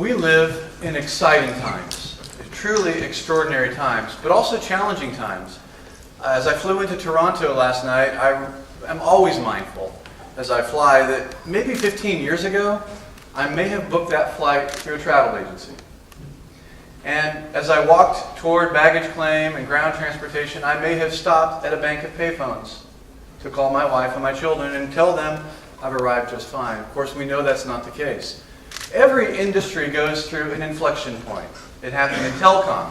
We live in exciting times, truly extraordinary times, but also challenging times. As I flew into Toronto last night, I am always mindful as I fly that maybe 15 years ago, I may have booked that flight through a travel agency. And as I walked toward baggage claim and ground transportation, I may have stopped at a bank of payphones to call my wife and my children and tell them I've arrived just fine. Of course, we know that's not the case. Every industry goes through an inflection point. It happened in telecom.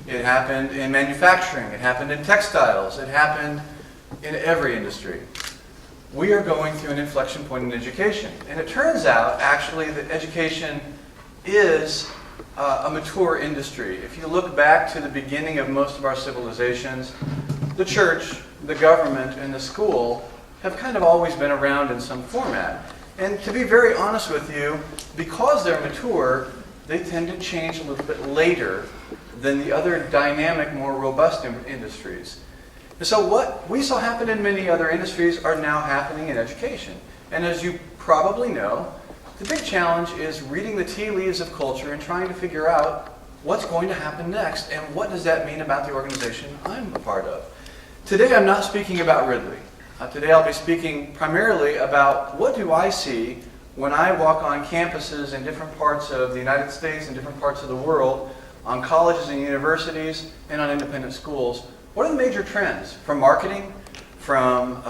It happened in manufacturing. It happened in textiles. It happened in every industry. We are going through an inflection point in education. And it turns out, actually, that education is a mature industry. If you look back to the beginning of most of our civilizations, the church, the government, and the school have kind of always been around in some format. And to be very honest with you, because they're mature, they tend to change a little bit later than the other dynamic, more robust industries. And so what we saw happen in many other industries are now happening in education. And as you probably know, the big challenge is reading the tea leaves of culture and trying to figure out what's going to happen next and what does that mean about the organization I'm a part of. Today I'm not speaking about Ridley. Today I'll be speaking primarily about what do I see when I walk on campuses in different parts of the United States and different parts of the world, on colleges and universities, and on independent schools. What are the major trends from marketing, from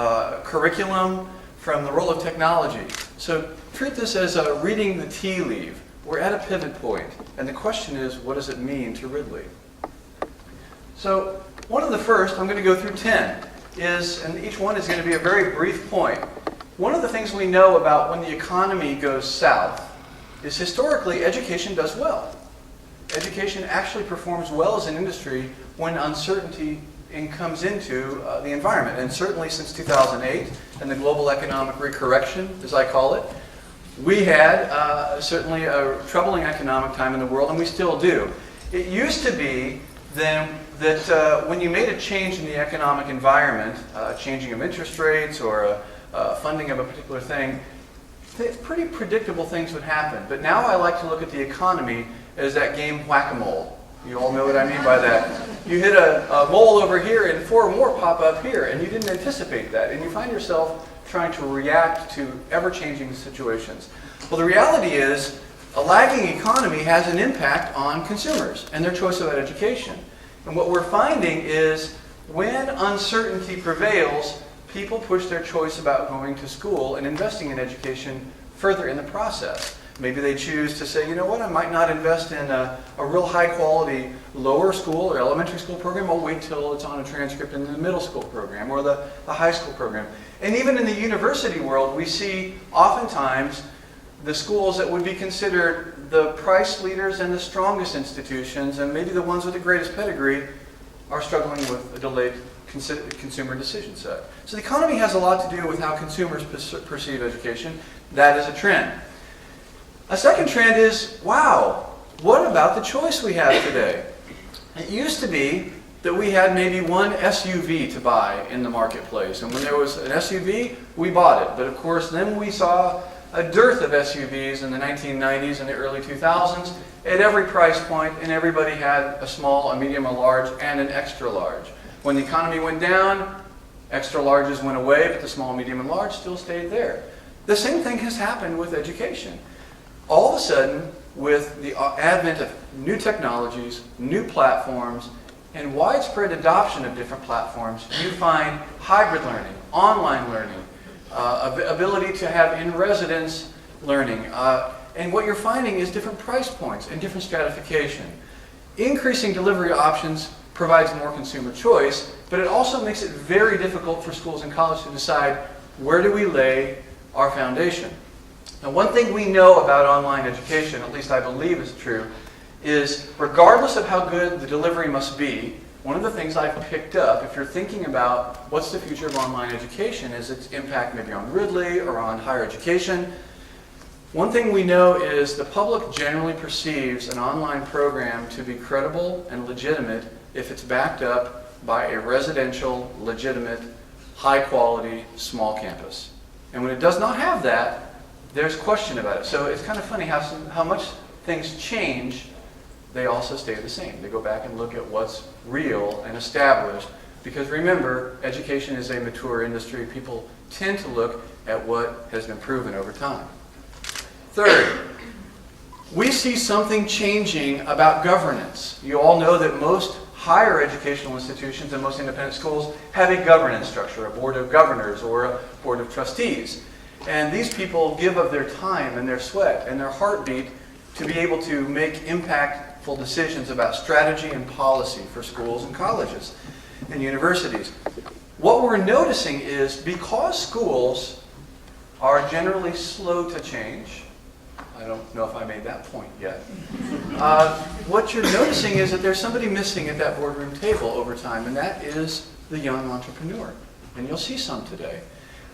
curriculum, from the role of technology? So treat this as reading the tea leaf. We're at a pivot point, and the question is, what does it mean to Ridley? So one of the first, I'm going to go through 10. And each one is going to be a very brief point. One of the things we know about when the economy goes south is historically education does well. Education actually performs well as an industry when uncertainty comes into the environment. And certainly since 2008 and the global economic recorrection, as I call it, we had certainly a troubling economic time in the world, and we still do. It used to be then that when you made a change in the economic environment, changing of interest rates or funding of a particular thing, pretty predictable things would happen. But now I like to look at the economy as that game whack-a-mole. You all know what I mean by that. You hit a mole over here and 4 more pop up here, and you didn't anticipate that. And you find yourself trying to react to ever-changing situations. Well, the reality is a lagging economy has an impact on consumers and their choice about education. And what we're finding is when uncertainty prevails, people push their choice about going to school and investing in education further in the process. Maybe they choose to say, you know what, I might not invest in a real high-quality lower school or elementary school program. I'll wait till it's on a transcript in the middle school program or the high school program. And even in the university world, we see oftentimes the schools that would be considered the price leaders and the strongest institutions, and maybe the ones with the greatest pedigree, are struggling with a delayed consumer decision set. So the economy has a lot to do with how consumers perceive education. That is a trend. A second trend is, wow, what about the choice we have today? It used to be that we had maybe one SUV to buy in the marketplace, and when there was an SUV, we bought it. But of course, then we saw a dearth of SUVs in the 1990s and the early 2000s at every price point, and everybody had a small, a medium, a large, and an extra large. When the economy went down, extra larges went away, but the small, medium, and large still stayed there. The same thing has happened with education. All of a sudden, with the advent of new technologies, new platforms, and widespread adoption of different platforms, you find hybrid learning, online learning, ability to have in-residence learning. And what you're finding is different price points and different stratification. Increasing delivery options provides more consumer choice, but it also makes it very difficult for schools and colleges to decide where do we lay our foundation. Now, one thing we know about online education, at least I believe is true, is regardless of how good the delivery must be, one of the things I've picked up, if you're thinking about what's the future of online education, is its impact maybe on Ridley or on higher education. One thing we know is the public generally perceives an online program to be credible and legitimate if it's backed up by a residential, legitimate, high-quality, small campus. And when it does not have that, there's question about it. So it's kind of funny how much things change, they also stay the same. They go back and look at what's real and established. Because remember, education is a mature industry. People tend to look at what has been proven over time. Third, we see something changing about governance. You all know that most higher educational institutions and most independent schools have a governance structure, a board of governors or a board of trustees. And these people give of their time and their sweat and their heartbeat to be able to make impactful decisions about strategy and policy for schools and colleges and universities. What we're noticing is because schools are generally slow to change, I don't know if I made that point yet, what you're noticing is that there's somebody missing at that boardroom table over time, and that is the young entrepreneur. And you'll see some today.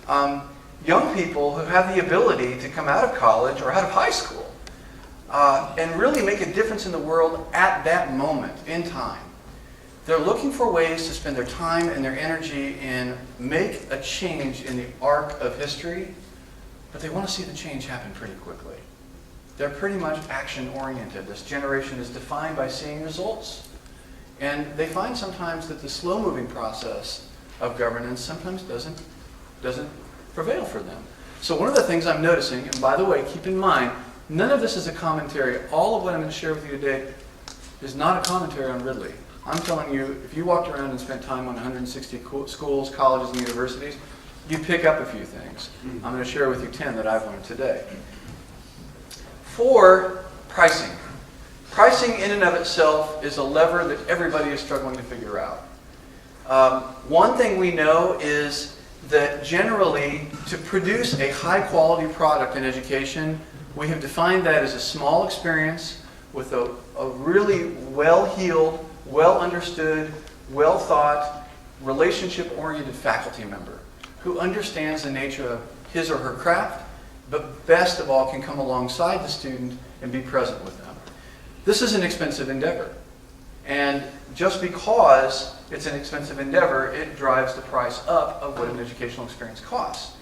Young people who have the ability to come out of college or out of high school and really make a difference in the world at that moment in time. They're looking for ways to spend their time and their energy and make a change in the arc of history, but they want to see the change happen pretty quickly. They're pretty much action-oriented. This generation is defined by seeing results. And they find sometimes that the slow-moving process of governance sometimes doesn't prevail for them. So one of the things I'm noticing, and by the way, keep in mind, none of this is a commentary. All of what I'm going to share with you today is not a commentary on Ridley. I'm telling you, if you walked around and spent time on 160 schools, colleges, and universities, you'd pick up a few things. I'm going to share with you 10 that I've learned today. 4, pricing. Pricing in and of itself is a lever that everybody is struggling to figure out. One thing we know is that generally, to produce a high-quality product in education, we have defined that as a small experience with a really well-heeled, well-understood, well-thought, relationship-oriented faculty member who understands the nature of his or her craft, but best of all can come alongside the student and be present with them. This is an expensive endeavor. And just because it's an expensive endeavor, it drives the price up of what an educational experience costs.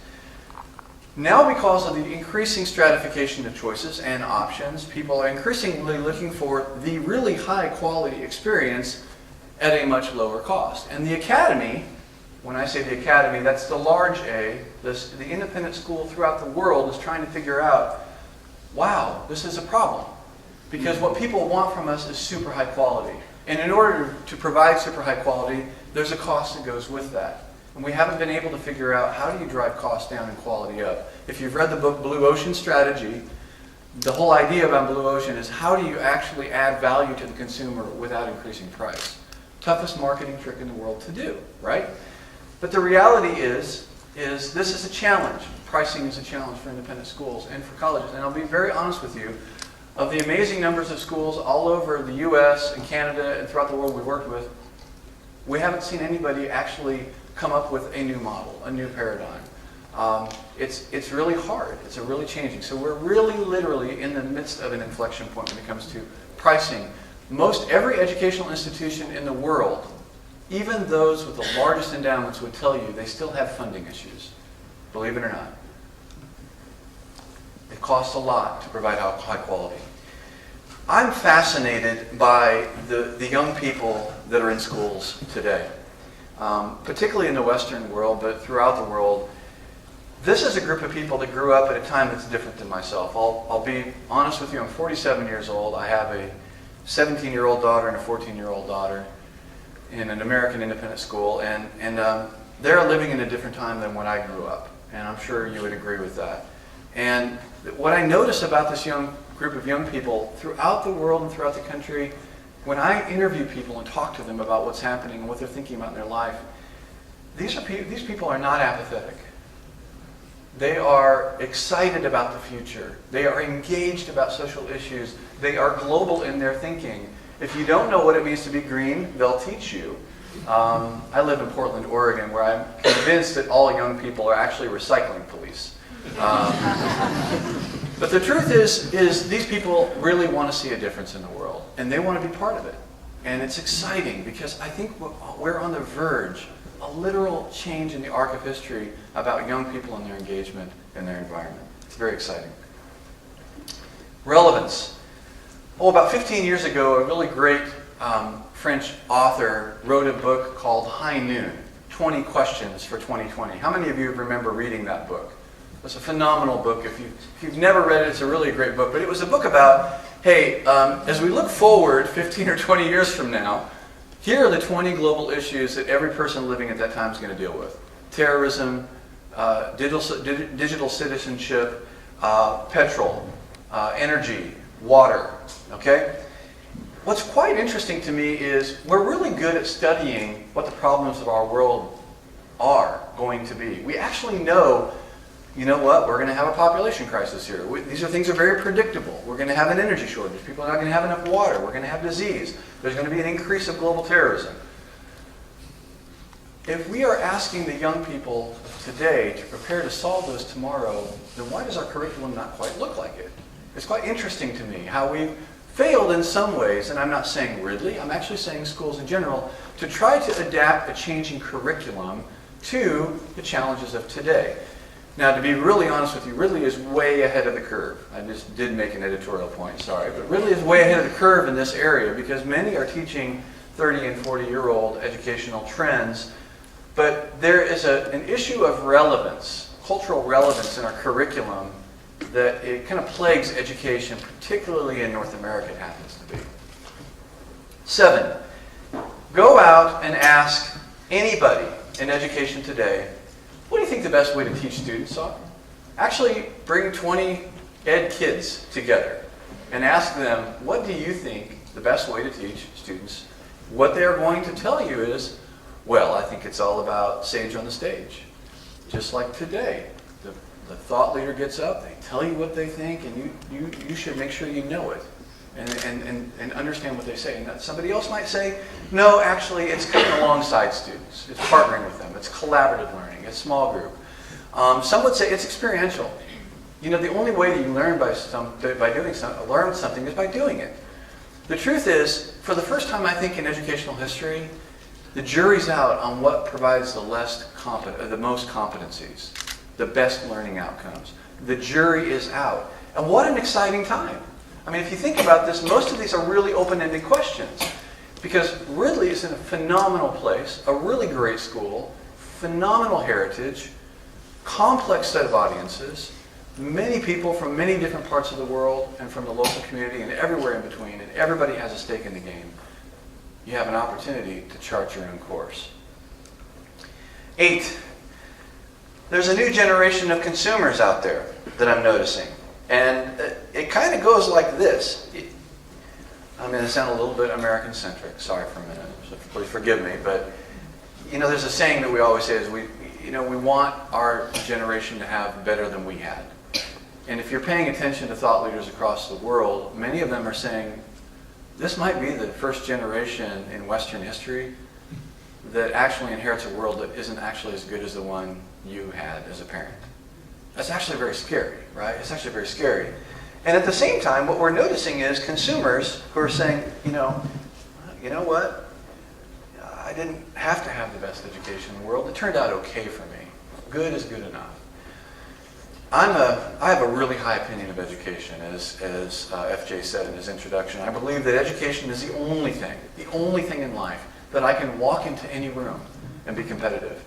Now, because of the increasing stratification of choices and options, people are increasingly looking for the really high quality experience at a much lower cost. And the academy, when I say the academy, that's the large A, the independent school throughout the world is trying to figure out, wow, this is a problem. Because what people want from us is super high quality. And in order to provide super high quality, there's a cost that goes with that. And we haven't been able to figure out how do you drive costs down and quality up. If you've read the book Blue Ocean Strategy, the whole idea about Blue Ocean is how do you actually add value to the consumer without increasing price. Toughest marketing trick in the world to do, right? But the reality is this is a challenge. Pricing is a challenge for independent schools and for colleges. And I'll be very honest with you, of the amazing numbers of schools all over the US and Canada and throughout the world we've worked with, we haven't seen anybody actually come up with a new model, a new paradigm. It's really hard. It's really changing. So we're really literally in the midst of an inflection point when it comes to pricing. Most every educational institution in the world, even those with the largest endowments, would tell you they still have funding issues, believe it or not. It costs a lot to provide high quality. I'm fascinated by the young people that are in schools today, particularly in the Western world, but throughout the world. This is a group of people that grew up at a time that's different than myself. I'll be honest with you, I'm 47 years old. I have a 17-year-old daughter and a 14-year-old daughter in an American independent school, and they're living in a different time than when I grew up, and I'm sure you would agree with that. And what I notice about this group of young people throughout the world and throughout the country, when I interview people and talk to them about what's happening and what they're thinking about in their life, these people are not apathetic. They are excited about the future. They are engaged about social issues. They are global in their thinking. If you don't know what it means to be green, they'll teach you. I live in Portland, Oregon, where I'm convinced that all young people are actually recycling police. But the truth is these people really want to see a difference in the world, and they want to be part of it. And it's exciting because I think we're on the verge, a literal change in the arc of history about young people and their engagement in their environment. It's very exciting. Relevance. Oh, about 15 years ago, a really great French author wrote a book called High Noon, 20 Questions for 2020. How many of you remember reading that book? It's a phenomenal book. If you've never read it, it's a really great book. But it was a book about, hey, as we look forward 15 or 20 years from now, here are the 20 global issues that every person living at that time is going to deal with. Terrorism, digital citizenship, petrol, energy, water, okay? What's quite interesting to me is we're really good at studying what the problems of our world are going to be. We actually know, you know what, we're going to have a population crisis here. These are things that are very predictable. We're going to have an energy shortage. People are not going to have enough water. We're going to have disease. There's going to be an increase of global terrorism. If we are asking the young people today to prepare to solve those tomorrow, then why does our curriculum not quite look like it? It's quite interesting to me how we've failed in some ways, and I'm not saying Ridley, I'm actually saying schools in general, to try to adapt a changing curriculum to the challenges of today. Now, to be really honest with you, Ridley is way ahead of the curve. I just did make an editorial point, sorry, but Ridley is way ahead of the curve in this area because many are teaching 30 and 40-year-old educational trends, but there is an issue of relevance, cultural relevance in our curriculum that it kind of plagues education, particularly in North America, it happens to be. 7, go out and ask anybody in education today, what do you think the best way to teach students are? Actually, bring 20 ed kids together and ask them, what do you think the best way to teach students? What they are going to tell you is, well, I think it's all about sage on the stage. Just like today, the thought leader gets up, they tell you what they think, and you should make sure you know it and understand what they say. And somebody else might say, no, actually, it's coming alongside students. It's partnering with them. It's collaborative learning. It's small group. Some would say it's experiential. You know, the only way that you learn learn something is by doing it. The truth is, for the first time, I think, in educational history, the jury's out on what provides the most competencies, the best learning outcomes. The jury is out. And what an exciting time. I mean, if you think about this, most of these are really open-ended questions. Because Ridley is in a phenomenal place, a really great school, phenomenal heritage, complex set of audiences, many people from many different parts of the world and from the local community and everywhere in between, and everybody has a stake in the game. You have an opportunity to chart your own course. 8, there's a new generation of consumers out there that I'm noticing. And it kind of goes like this. I'm going to sound a little bit American-centric. Sorry for a minute. So please forgive me. But, you know, there's a saying that we always say is we want our generation to have better than we had. And if you're paying attention to thought leaders across the world, many of them are saying, this might be the first generation in Western history that actually inherits a world that isn't actually as good as the one you had as a parent. That's actually very scary, right? It's actually very scary. And at the same time, what we're noticing is consumers who are saying, you know what? I didn't have to have the best education in the world. It turned out okay for me. Good is good enough. I have a really high opinion of education, as FJ said in his introduction. I believe that education is the only thing in life that I can walk into any room and be competitive.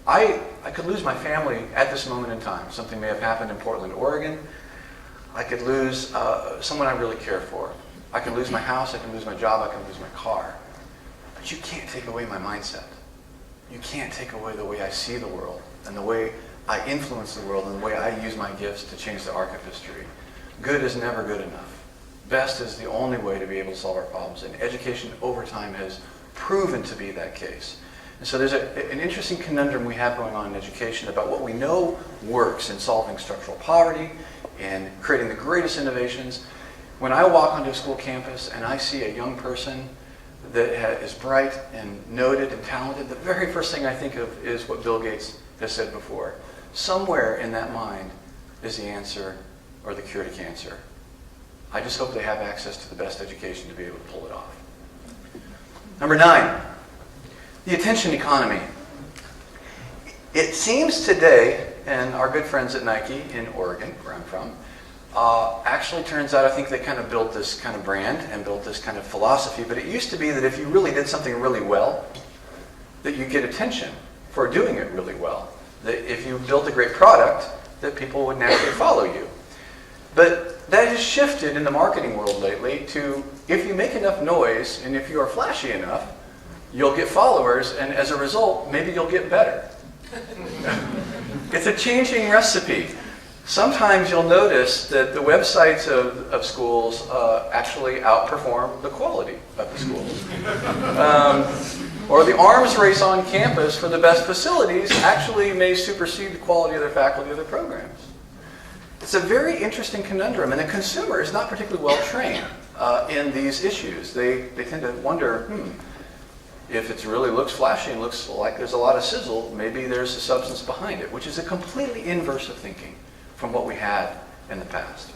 I could lose my family at this moment in time. Something may have happened in Portland, Oregon. I could lose someone I really care for. I could lose my house, I can lose my job, I can lose my car. But you can't take away my mindset. You can't take away the way I see the world and the way I influence the world and the way I use my gifts to change the arc of history. Good is never good enough. Best is the only way to be able to solve our problems. And education over time has proven to be that case. And so there's an interesting conundrum we have going on in education about what we know works in solving structural poverty and creating the greatest innovations. When I walk onto a school campus and I see a young person that is bright and noted and talented, the very first thing I think of is what Bill Gates has said before. Somewhere in that mind is the answer or the cure to cancer. I just hope they have access to the best education to be able to pull it off. Number 9. The attention economy. It seems today, and our good friends at Nike in Oregon, where I'm from, actually turns out I think they kind of built this kind of brand and built this kind of philosophy, but it used to be that if you really did something really well, that you get attention for doing it really well. That if you built a great product, that people would naturally follow you. But that has shifted in the marketing world lately to if you make enough noise and if you are flashy enough, you'll get followers, and as a result, maybe you'll get better. It's a changing recipe. Sometimes you'll notice that the websites of schools actually outperform the quality of the schools. Or the arms race on campus for the best facilities actually may supersede the quality of their faculty or their programs. It's a very interesting conundrum, and the consumer is not particularly well trained in these issues. They tend to wonder, if it really looks flashy and looks like there's a lot of sizzle, maybe there's a substance behind it, which is a completely inverse of thinking from what we had in the past.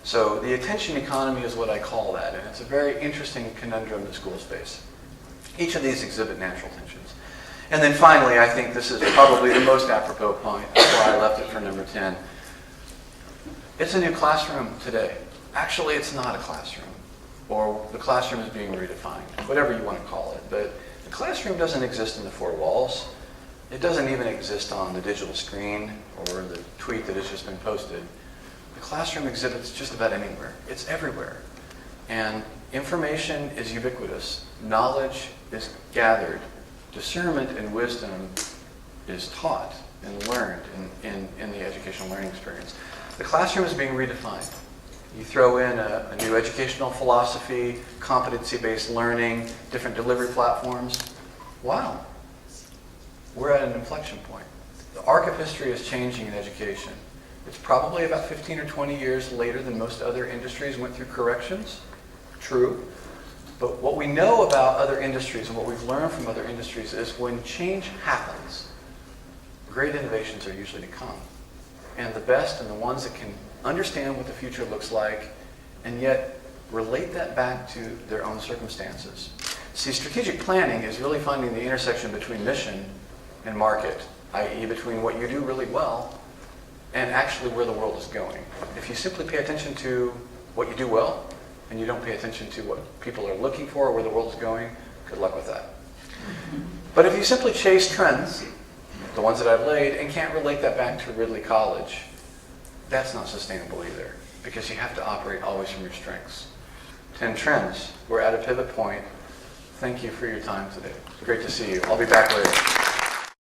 So the attention economy is what I call that, and it's a very interesting conundrum that schools face. Each of these exhibit natural tensions. And then finally, I think this is probably the most apropos point. That's why I left it for number 10. It's a new classroom today. Actually, it's not a classroom, or the classroom is being redefined, whatever you want to call it. But the classroom doesn't exist in the four walls. It doesn't even exist on the digital screen or the tweet that has just been posted. The classroom exhibits just about anywhere. It's everywhere. And information is ubiquitous. Knowledge is gathered. Discernment and wisdom is taught and learned in the educational learning experience. The classroom is being redefined. You throw in a new educational philosophy, competency-based learning, different delivery platforms. Wow. We're at an inflection point. The arc of history is changing in education. It's probably about 15 or 20 years later than most other industries went through corrections. True. But what we know about other industries and what we've learned from other industries is when change happens, great innovations are usually to come. And the best and the ones that can understand what the future looks like and yet relate that back to their own circumstances. See, strategic planning is really finding the intersection between mission and market, i.e. between what you do really well and actually where the world is going. If you simply pay attention to what you do well and you don't pay attention to what people are looking for or where the world is going, good luck with that. But if you simply chase trends, the ones that I've laid, and can't relate that back to Ridley College, that's not sustainable either, because you have to operate always from your strengths. 10 trends. We're at a pivot point. Thank you for your time today. Great to see you. I'll be back later.